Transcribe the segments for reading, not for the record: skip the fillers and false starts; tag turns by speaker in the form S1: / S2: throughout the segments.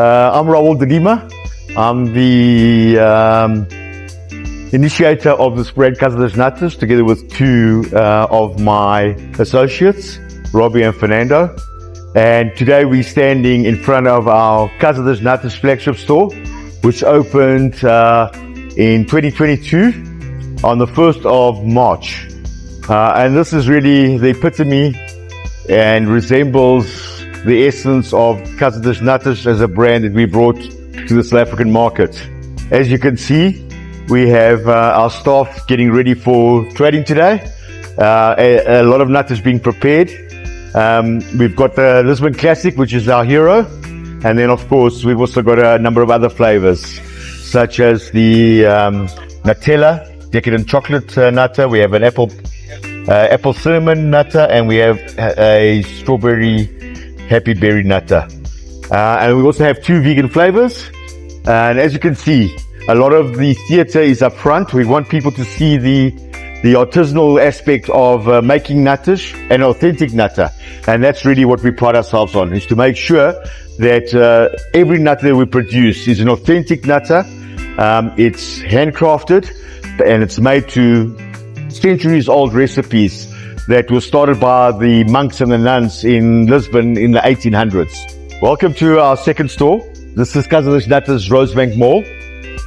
S1: I'm Raul de Lima. I'm the initiator of this brand, Custard, together with two of my associates, Robbie and Fernando. And today we're standing in front of our Custard flagship store, which opened in 2022 on the 1st of March. And this is really the epitome and resembles the essence of Custard as a brand that we brought to the South African market. As you can see, we have our staff getting ready for trading today. A lot of nutters being prepared. We've got the Lisbon Classic, which is our hero. And then, of course, we've also got a number of other flavors, such as the Nutella, decadent chocolate nutter. We have an apple cinnamon nutter, and we have a strawberry happy berry nutter. And we also have two vegan flavors. And as you can see, a lot of the theatre is up front. We want people to see the artisanal aspect of making nutters, an authentic nutter. And that's really what we pride ourselves on, is to make sure that every nutter that we produce is an authentic nutter. It's handcrafted, and it's made to centuries old recipes that were started by the monks and the nuns in Lisbon in the 1800s. Welcome to our second store. This is Custard Rosebank Mall.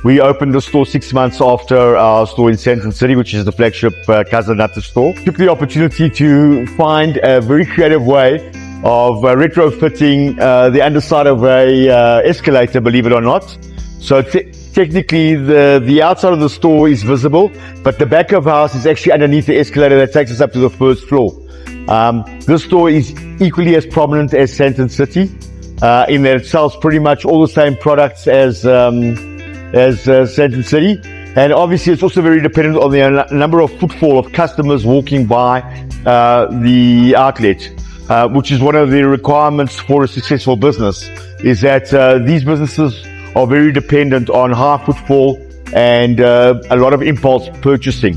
S1: We opened the store 6 months after our store in Sandton City, which is the flagship Custard store. Took the opportunity to find a very creative way of retrofitting the underside of a escalator, believe it or not. So technically the outside of the store is visible, but the back of house is actually underneath the escalator that takes us up to the first floor. This store is equally as prominent as Sandton City, in that it sells pretty much all the same products as Sandton City. And obviously it's also very dependent on the number of footfall of customers walking by the outlet, which is one of the requirements for a successful business, is that these businesses are very dependent on high footfall and a lot of impulse purchasing.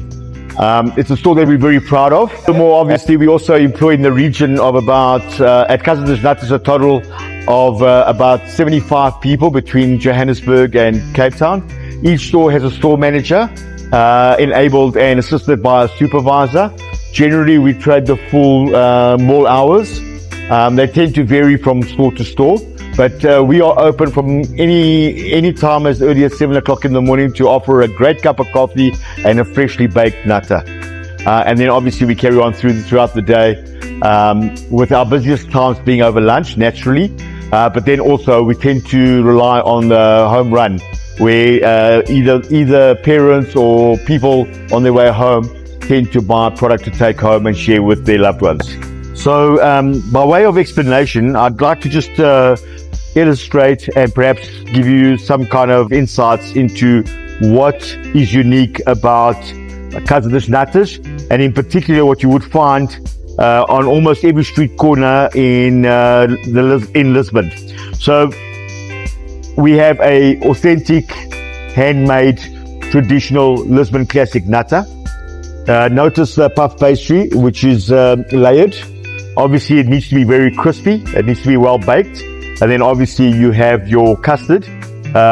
S1: It's a store that we're very proud of. More obviously, we also employ in the region of about, at Custard is a total of about 75 people between Johannesburg and Cape Town. Each store has a store manager, enabled and assisted by a supervisor. Generally, we trade the full mall hours. They tend to vary from store to store, but we are open from any time as early as 7 o'clock in the morning to offer a great cup of coffee and a freshly baked nutter. And then obviously we carry on throughout the day, with our busiest times being over lunch, naturally. But then also we tend to rely on the home run, where either parents or people on their way home tend to buy a product to take home and share with their loved ones. So by way of explanation, I'd like to just illustrate and perhaps give you some kind of insights into what is unique about Custard nutters, and in particular what you would find on almost every street corner in Lisbon. So we have a authentic, handmade, traditional Lisbon classic nutter. Notice the puff pastry, which is layered. Obviously, it needs to be very crispy. It needs to be well baked. And then obviously you have your custard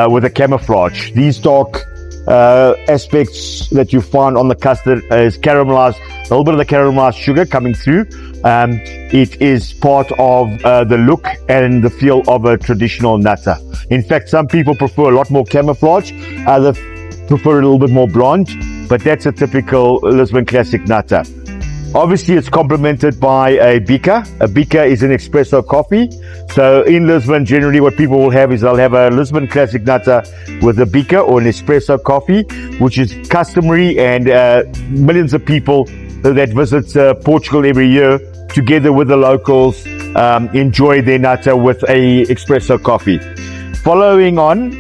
S1: with a camouflage. These dark aspects that you find on the custard is caramelized, a little bit of the caramelized sugar coming through. It is part of the look and the feel of a traditional nutter. In fact, some people prefer a lot more camouflage, others prefer a little bit more blonde, but that's a typical Lisbon classic nutter. Obviously, it's complemented by a beaker. A beaker is an espresso coffee. So in Lisbon, generally what people will have is they'll have a Lisbon classic nutter with a beaker or an espresso coffee, which is customary, and millions of people that visit Portugal every year, together with the locals, enjoy their nutter with a espresso coffee. Following on,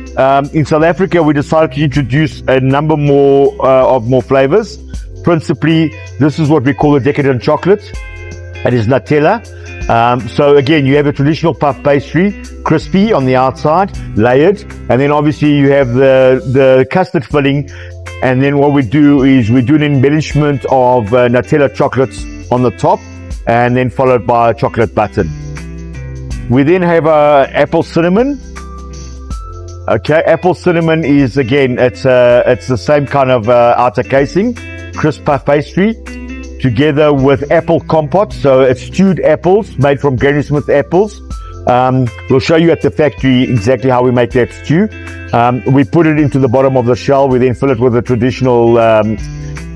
S1: in South Africa, we decided to introduce a number more flavors. Principally, this is what we call a decadent chocolate. It is Nutella. So again, you have a traditional puff pastry, crispy on the outside, layered, and then obviously you have the custard filling. And then what we do is we do an embellishment of Nutella chocolates on the top, and then followed by a chocolate button. We then have apple cinnamon, Okay, apple cinnamon is, again, it's the same kind of outer casing, crisp puff pastry, together with apple compote. So it's stewed apples made from Granny Smith apples. We'll show you at the factory exactly how we make that stew. We put it into the bottom of the shell. We then fill it with a traditional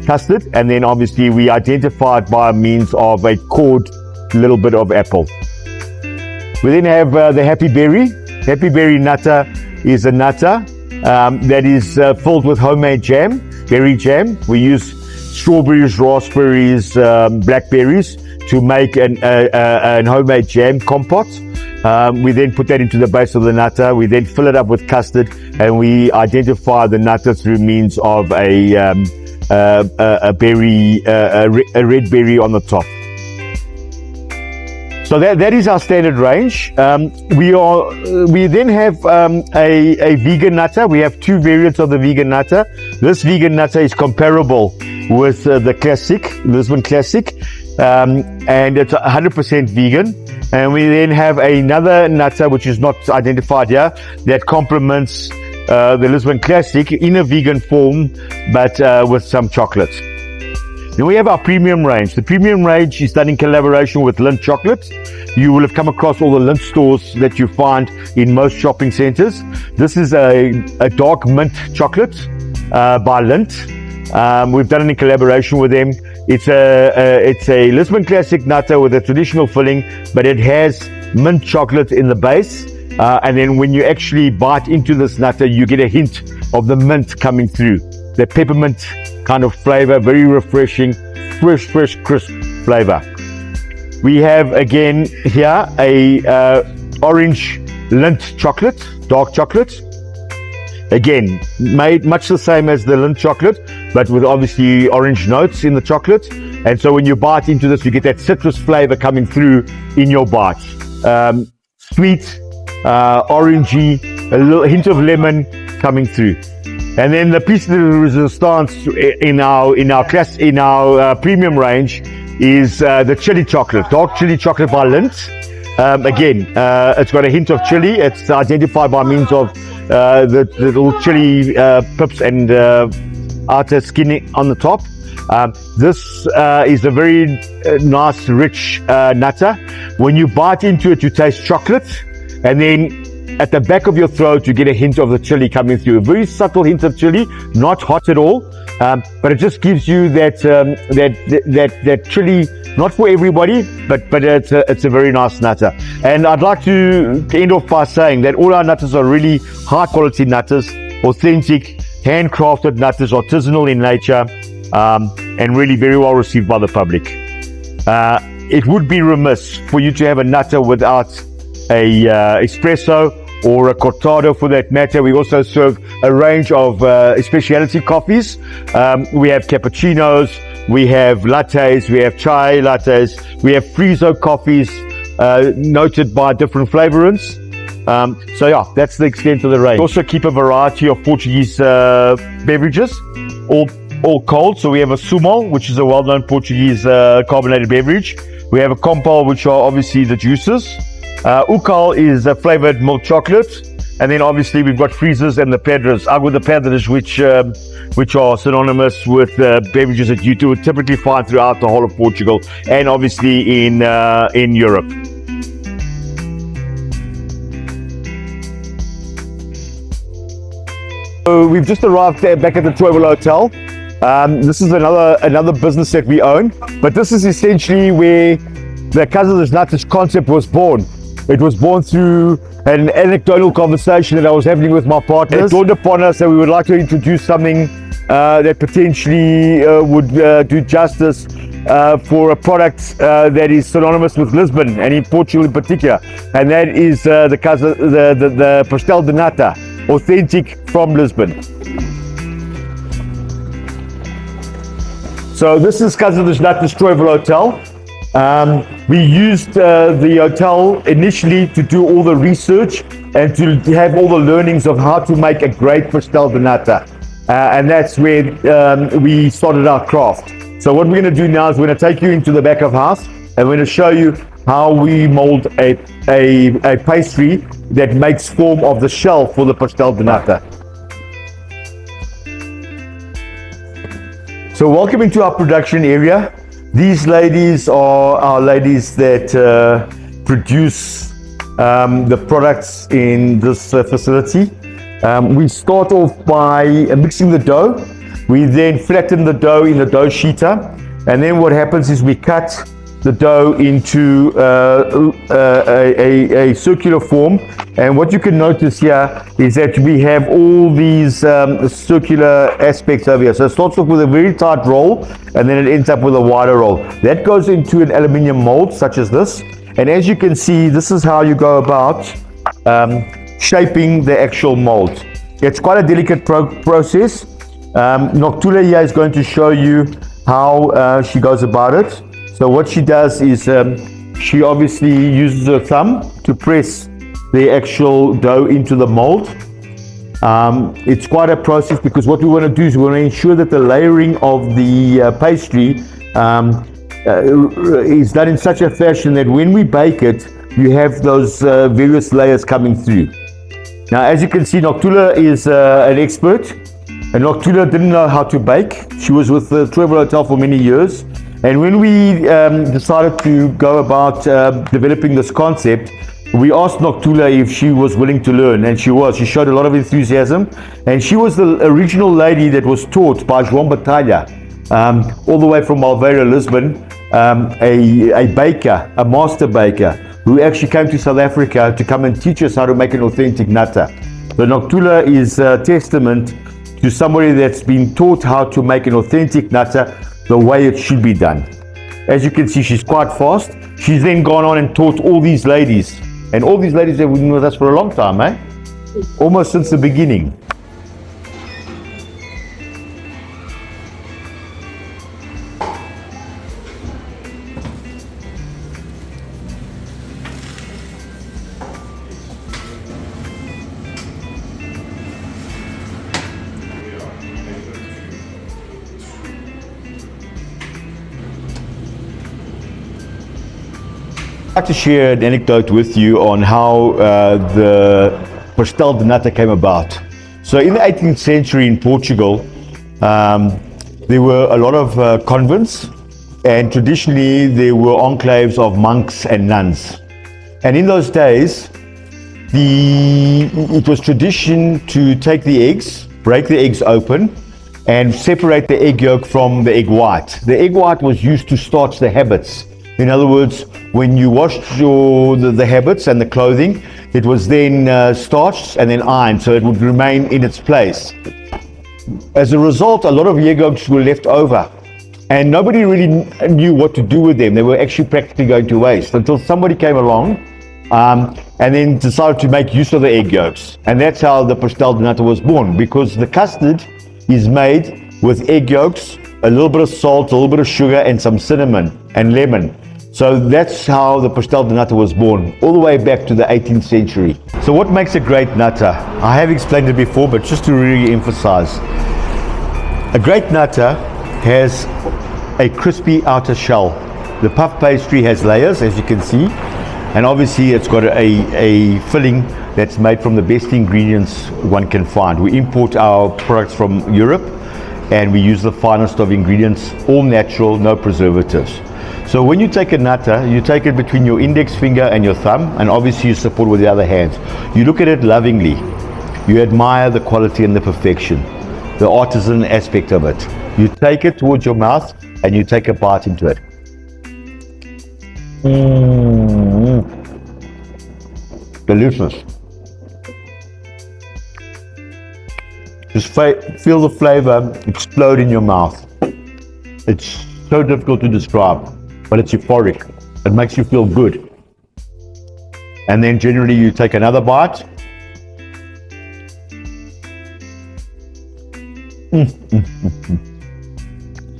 S1: custard, and then obviously we identify it by means of a cored little bit of apple. We then have the Happy Berry. Happy Berry nutter is a nutter that is filled with homemade jam, berry jam. We use strawberries, raspberries, blackberries to make an homemade jam compote. We then put that into the base of the nutter. We then fill it up with custard, and we identify the nutter through means of a berry, a red berry on the top. So that is our standard range. We then have a vegan nutter. We have two variants of the vegan nutter. This vegan nutter is comparable with the classic, Lisbon classic, and it's 100% vegan. And we then have another nutter which is not identified here that complements the Lisbon classic in a vegan form, but with some chocolate. Then we have our premium range. The premium range is done in collaboration with Lindt Chocolate. You will have come across all the Lindt stores that you find in most shopping centers. This is a dark mint chocolate by Lindt. We've done it in collaboration with them. It's a Lisbon classic nutter with a traditional filling, but it has mint chocolate in the base. And then when you actually bite into this nutter, you get a hint of the mint coming through. The peppermint kind of flavor, very refreshing, fresh, crisp flavor. We have again here a orange Lindt chocolate, dark chocolate. Again, made much the same as the Lindt chocolate, but with obviously orange notes in the chocolate. And so when you bite into this, you get that citrus flavor coming through in your bite. Sweet, orangey, a little hint of lemon coming through. And then the piece de resistance in our premium range is the chili chocolate, dark chili chocolate by Lindt. Again, it's got a hint of chili. It's identified by means of the little chili pips and outer skin on the top. This is a very nice, rich nutter. When you bite into it, you taste chocolate, and then at the back of your throat, you get a hint of the chili coming through. A very subtle hint of chili, not hot at all, but it just gives you that chili. Not for everybody, but it's a very nice nutter. And I'd like to end off by saying that all our nutters are really high quality nutters, authentic, handcrafted nutters, artisanal in nature, and really very well received by the public. It would be remiss for you to have a nutter without a espresso or a cortado for that matter. We also serve a range of specialty coffees. We have cappuccinos, we have lattes, we have chai lattes, we have friezo coffees noted by different flavorants. So yeah, that's the extent of the range. We also keep a variety of Portuguese beverages, all cold. So we have a sumo, which is a well-known Portuguese carbonated beverage. We have a compal, which are obviously the juices. Ukal is a flavored milk chocolate, and then obviously we've got freezers and the pedras, agua de pedras, which are synonymous with beverages that you do typically find throughout the whole of Portugal and obviously in Europe. So we've just arrived back at the Troivel Hotel. This is another business that we own, but this is essentially where the Custard Nuts concept was born. It was born through an anecdotal conversation that I was having with my partners. It dawned upon us that we would like to introduce something that potentially would do justice for a product that is synonymous with Lisbon and in Portugal in particular, and that is the pastel de nata, authentic from Lisbon. So this is Custard Nuts Troivel Hotel. We used the hotel initially to do all the research and to have all the learnings of how to make a great pastel de nata, and that's where we started our craft. So what we're going to do now is we're going to take you into the back of house and we're going to show you how we mold a pastry that makes form of the shell for the pastel de nata. So welcome into our production area. These ladies are our ladies that produce the products in this facility. We start off by mixing the dough. We then flatten the dough in the dough sheeter, and then what happens is we cut the dough into a circular form. And what you can notice here is that we have all these circular aspects over here. So it starts off with a very tight roll, and then it ends up with a wider roll. That goes into an aluminium mold such as this. And as you can see, this is how you go about shaping the actual mold. It's quite a delicate process. Noktula here is going to show you how she goes about it. So what she does is she obviously uses her thumb to press the actual dough into the mold. It's quite a process because what we want to do is we want to ensure that the layering of the pastry is done in such a fashion that when we bake it, you have those various layers coming through. Now, as you can see, Noktula is an expert, and Noktula didn't know how to bake. She was with the Travel Hotel for many years, and when we decided to go about developing this concept, we asked Noktula if she was willing to learn, and she was. She showed a lot of enthusiasm, and she was the original lady that was taught by João Batalha, all the way from Malveira, Lisbon, a baker, a master baker, who actually came to South Africa to come and teach us how to make an authentic nata. So Noktula is a testament to somebody that's been taught how to make an authentic nata the way it should be done. As you can see, she's quite fast. She's then gone on and taught all these ladies. And all these ladies have been with us for a long time, eh? Almost since the beginning. I'd like to share an anecdote with you on how the pastel de nata came about. So in the 18th century in Portugal, there were a lot of convents, and traditionally there were enclaves of monks and nuns. And in those days, it was tradition to take the eggs, break the eggs open, and separate the egg yolk from the egg white. The egg white was used to starch the habits. In other words, when you washed the habits and the clothing, it was then starched and then ironed, so it would remain in its place. As a result, a lot of egg yolks were left over, and nobody really knew what to do with them. They were actually practically going to waste until somebody came along and then decided to make use of the egg yolks. And that's how the pastel de nata was born, because the custard is made with egg yolks, a little bit of salt, a little bit of sugar, and some cinnamon and lemon. So that's how the pastel de nata was born, all the way back to the 18th century. So what makes a great nata? I have explained it before, but just to really emphasize. A great nata has a crispy outer shell. The puff pastry has layers, as you can see, and obviously it's got a filling that's made from the best ingredients one can find. We import our products from Europe, and we use the finest of ingredients, all natural, no preservatives. So when you take a nata, you take it between your index finger and your thumb, and obviously you support with the other hand. You look at it lovingly. You admire the quality and the perfection, the artisan aspect of it. You take it towards your mouth and you take a bite into it. Delicious. Just feel the flavor explode in your mouth. It's so difficult to describe, but it's euphoric. It makes you feel good. And then generally you take another bite.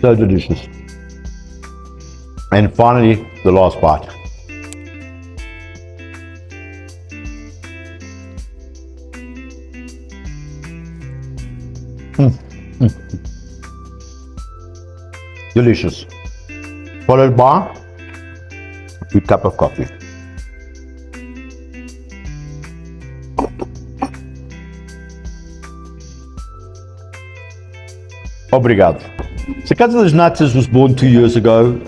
S1: So delicious. And finally, the last bite. Delicious. Followed by good cup of coffee. Obrigado. So Casa dos Natas was born 2 years ago,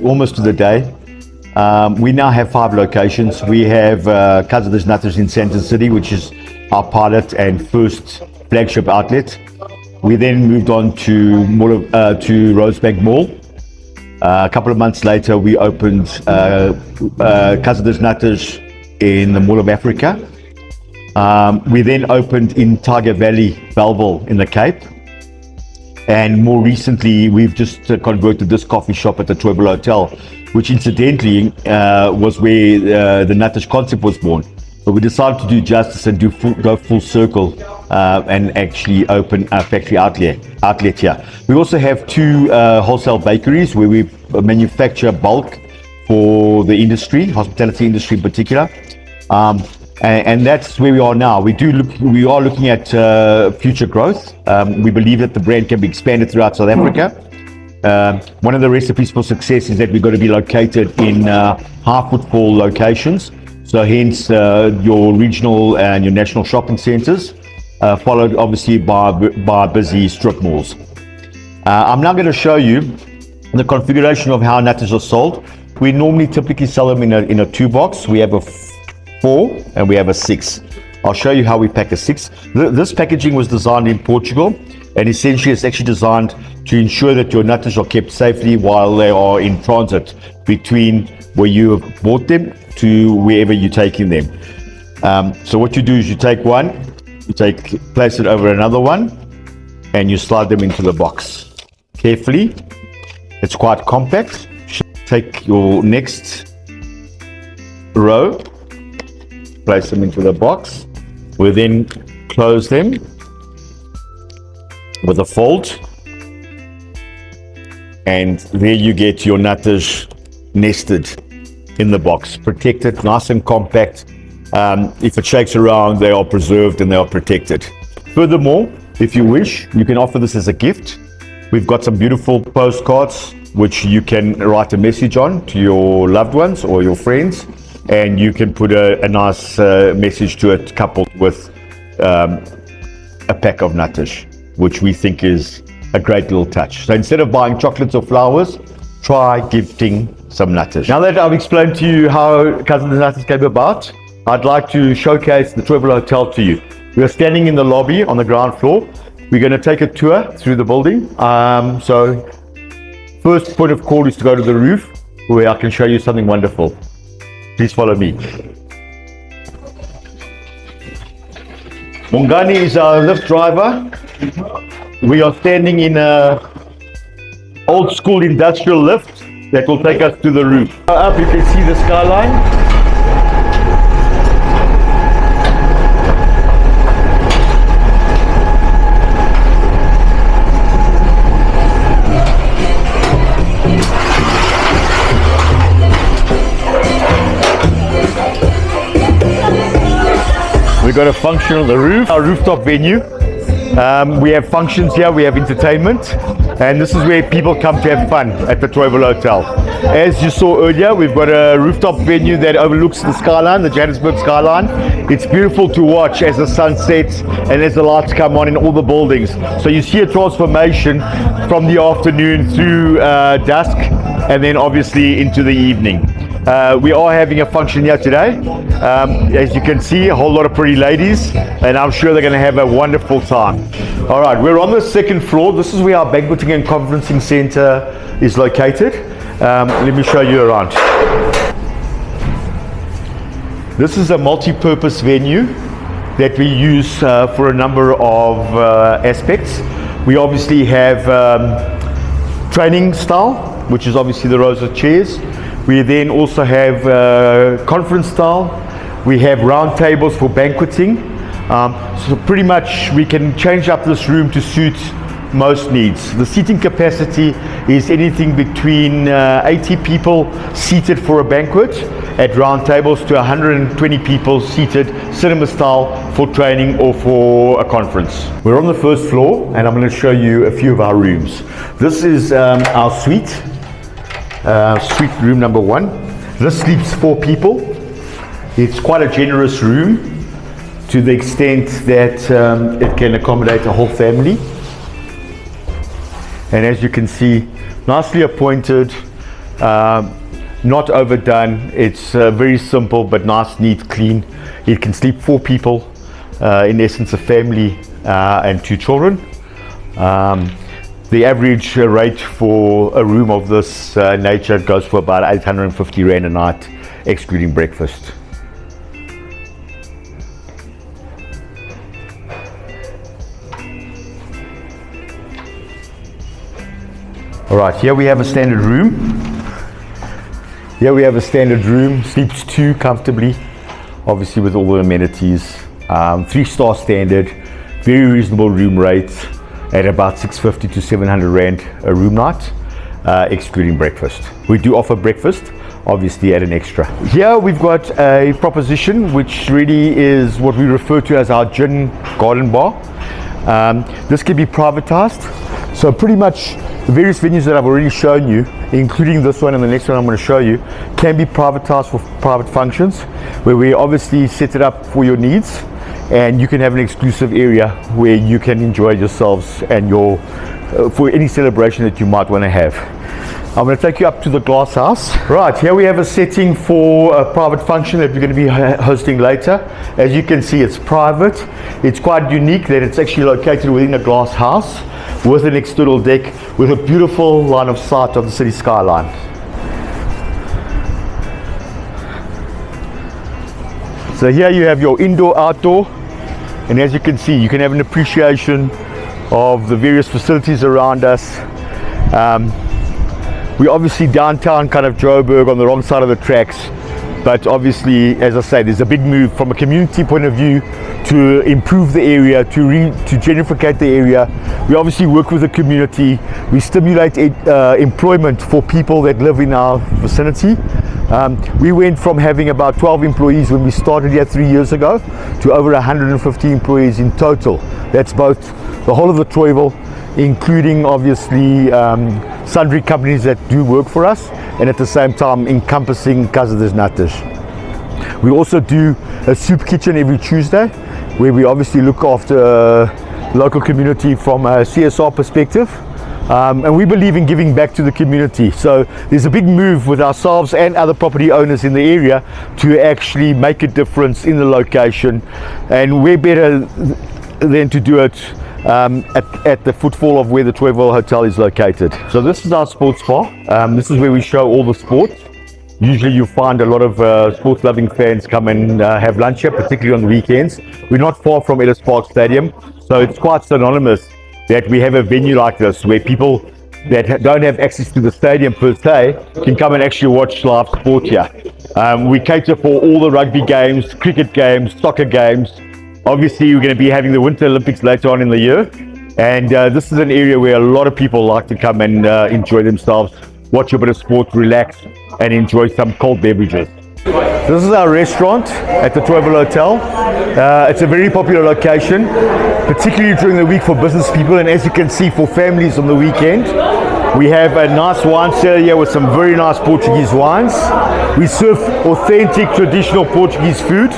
S1: almost to the day. We now have 5 locations. We have Casa dos Natas in Center City, which is our pilot and first flagship outlet. We then moved on to Rosebank Mall. A couple of months later, we opened Casa dos Natas in the Mall of Africa. We then opened in Tiger Valley, Belleville in the Cape. And more recently, we've just converted this coffee shop at the Twivel Hotel, which incidentally was where the Natas concept was born. But we decided to do justice and go full circle and actually open a factory outlet here. We also have 2 wholesale bakeries where we manufacture bulk for the industry, hospitality industry in particular. And that's where we are now. We are looking at future growth. We believe that the brand can be expanded throughout South Africa. One of the recipes for success is that we're going to be located in high footfall locations. So hence your regional and your national shopping centers, followed obviously by busy strip malls. I'm now going to show you the configuration of how Natas are sold. We normally typically sell them in a 2 box. We have a 4 and we have a 6. I'll show you how we pack a 6. This packaging was designed in Portugal, and essentially it's actually designed to ensure that your Natas are kept safely while they are in transit between where you have bought them to wherever you're taking them. So what you do is you take one, place it over another one, and you slide them into the box carefully. It's quite compact. Take your next row, place them into the box. We'll then close them with a fold, and there you get your Natas nested in the box, protected, nice and compact. If it shakes around, they are preserved and they are protected. Furthermore, if you wish, you can offer this as a gift. We've got some beautiful postcards which you can write a message on to your loved ones or your friends, and you can put a nice message to it coupled with a pack of Natas, which we think is a great little touch. So instead of buying chocolates or flowers, try gifting some Natas. Now that I've explained to you how Casa dos Natas came about, I'd like to showcase the Twivel Hotel to you. We are standing in the lobby on the ground floor. We're going to take a tour through the building. So first point of call is to go to the roof, where I can show you something wonderful. Please follow me. Mongani is our lift driver. We are standing in a old school industrial lift that will take us to the roof. Up you can see the skyline. We've got a function on the roof, our rooftop venue. We have functions here, we have entertainment, and this is where people come to have fun at the Twivel Hotel. As you saw earlier, we've got a rooftop venue that overlooks the skyline, the Johannesburg skyline. It's beautiful to watch as the sun sets and as the lights come on in all the buildings. So you see a transformation from the afternoon through dusk and then obviously into the evening. We are having a function here today. As you can see, a whole lot of pretty ladies, and I'm sure they're going to have a wonderful time. All right, we're on the second floor. This is where our banqueting and conferencing center is located. Let me show you around. This is a multi-purpose venue that we use for a number of aspects. We obviously have training style, which is obviously the rows of chairs. We then also have conference style. We have round tables for banqueting. So pretty much we can change up this room to suit most needs. The seating capacity is anything between 80 people seated for a banquet at round tables to 120 people seated cinema style for training or for a conference. We're on the first floor and I'm going to show you a few of our rooms. This is our suite room number 1. This sleeps 4 people. It's quite a generous room to the extent that it can accommodate a whole family. And as you can see, nicely appointed, not overdone. It's very simple but nice, neat, clean. It can sleep 4 people, in essence a family and 2 children. The average rate for a room of this nature goes for about 850 Rand a night, excluding breakfast. Alright, here we have a standard room. Here we have a standard room, sleeps 2 comfortably, obviously with all the amenities. 3-star standard, very reasonable room rates at about 650 to 700 Rand a room night, excluding breakfast. We do offer breakfast, obviously at an extra. Here we've got a proposition which really is what we refer to as our gin garden bar. This can be privatized, so pretty much the various venues that I've already shown you, including this one and the next one I'm going to show you, can be privatized for private functions, where we obviously set it up for your needs, and you can have an exclusive area where you can enjoy yourselves and your for any celebration that you might want to have. I'm going to take you up to the glass house. Right, here we have a setting for a private function that we're going to be hosting later. As you can see, it's private. It's quite unique that it's actually located within a glass house with an external deck with a beautiful line of sight of the city skyline. So here you have your indoor, outdoor, and as you can see, you can have an appreciation of the various facilities around us. We're obviously downtown kind of Joburg on the wrong side of the tracks, but obviously, as I say, there's a big move from a community point of view to improve the area, to gentrificate the area. We obviously work with the community. We stimulate employment for people that live in our vicinity. We went from having about 12 employees when we started here 3 years ago to over 150 employees in total. That's both the whole of the Trooiwel, including obviously sundry companies that do work for us, and at the same time encompassing KwaZulu-Natal. We also do a soup kitchen every Tuesday, where we obviously look after local community from a CSR perspective. And we believe in giving back to the community. So there's a big move with ourselves and other property owners in the area to actually make a difference in the location, and we're better than to do it at the footfall of where the Trooiwel Hotel is located. So this is our sports bar. This is where we show all the sports. Usually you'll find a lot of sports loving fans come and have lunch here, particularly on the weekends. We're not far from Ellis Park Stadium, so it's quite synonymous that we have a venue like this where people that don't have access to the stadium per se can come and actually watch live sport here. We cater for all the rugby games, cricket games, soccer games. Obviously, we're going to be having the Winter Olympics later on in the year, and this is an area where a lot of people like to come and enjoy themselves, watch a bit of sport, relax, and enjoy some cold beverages. This is our restaurant at the Trooiwel Hotel. It's a very popular location, particularly during the week for business people, and as you can see, for families on the weekend. We have a nice wine cellar here with some very nice Portuguese wines. We serve authentic traditional Portuguese food,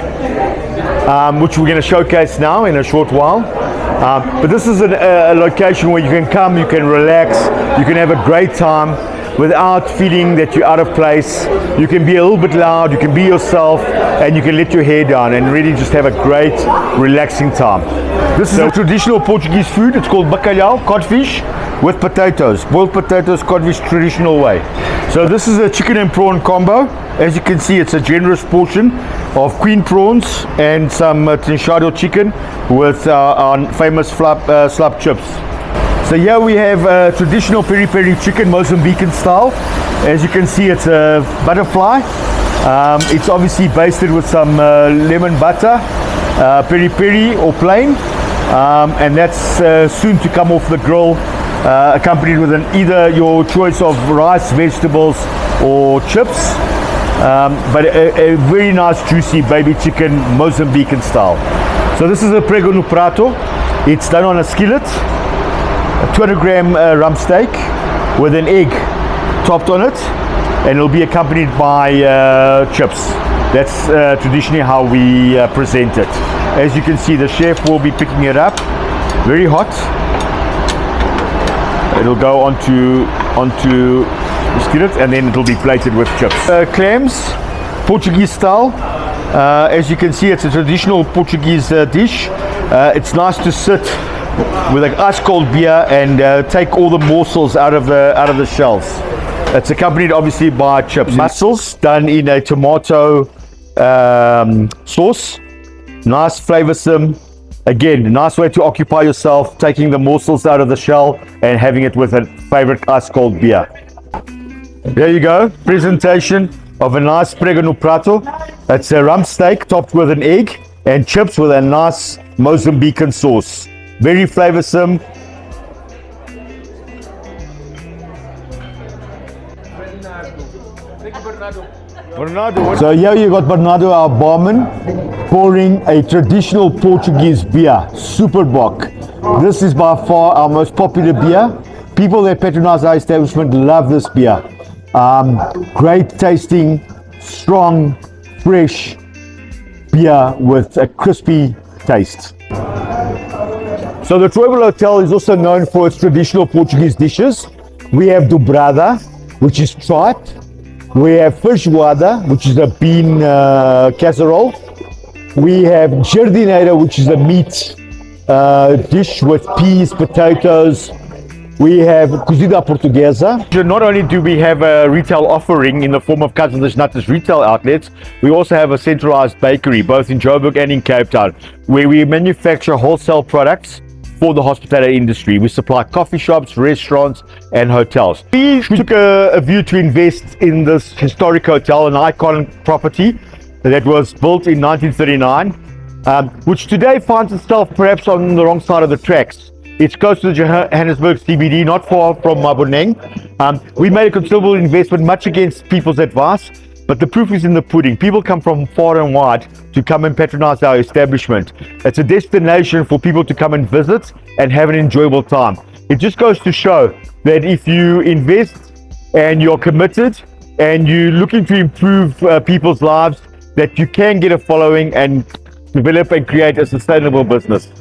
S1: which we're going to showcase now in a short while. But this is a location where you can come, you can relax, you can have a great time without feeling that you're out of place. You can be a little bit loud, you can be yourself, and you can let your hair down and really just have a great, relaxing time. This is a traditional Portuguese food. It's called bacalhau, codfish, with potatoes, boiled potatoes, codfish, traditional way. So this is a chicken and prawn combo. As you can see, it's a generous portion of queen prawns and some tinchado chicken with our famous slab chips. So here we have traditional peri-peri chicken, Mozambican style. As you can see, it's a butterfly. It's obviously basted with some lemon butter, peri-peri or plain, and that's soon to come off the grill, accompanied with either your choice of rice, vegetables, or chips. But a very nice juicy baby chicken, Mozambican style. So this is a prego no prato. It's done on a skillet, a 200 gram rump steak with an egg topped on it, and it'll be accompanied by chips. That's traditionally how we present it. As you can see, the chef will be picking it up. Very hot. It'll go onto the skillet, and then it'll be plated with chips. Clams, Portuguese style. As you can see, it's a traditional Portuguese dish. It's nice to sit with like ice cold beer and take all the morsels out of the shells. It's accompanied obviously by chips. Mussels done in a tomato sauce. Nice flavoursome. Again, nice way to occupy yourself, taking the morsels out of the shell and having it with a favorite ice cold beer. There you go, presentation of a nice prego no prato. It's a rump steak topped with an egg and chips with a nice Mozambican sauce. Very flavoursome. So here you got Bernardo, our barman, pouring a traditional Portuguese beer, Superbock. This is by far our most popular beer. People that patronize our establishment love this beer. Great tasting, strong, fresh beer with a crispy taste. So the Tribal Hotel is also known for its traditional Portuguese dishes. We have dobrada, which is Tart. We have feijoada, which is a bean casserole. We have jardineira, which is a meat dish with peas, potatoes. We have cozida portuguesa. Not only do we have a retail offering in the form of Custard Nutters retail outlets, we also have a centralized bakery, both in Joburg and in Cape Town, where we manufacture wholesale products for the hospitality industry. We supply coffee shops, restaurants, and hotels. We took a view to invest in this historic hotel, an iconic property that was built in 1939, which today finds itself perhaps on the wrong side of the tracks. It's close to the Johannesburg CBD, not far from Maboneng. We made a considerable investment, much against people's advice, but the proof is in the pudding. People come from far and wide to come and patronize our establishment. It's a destination for people to come and visit and have an enjoyable time. It just goes to show that if you invest and you're committed and you're looking to improve people's lives, that you can get a following and develop and create a sustainable business.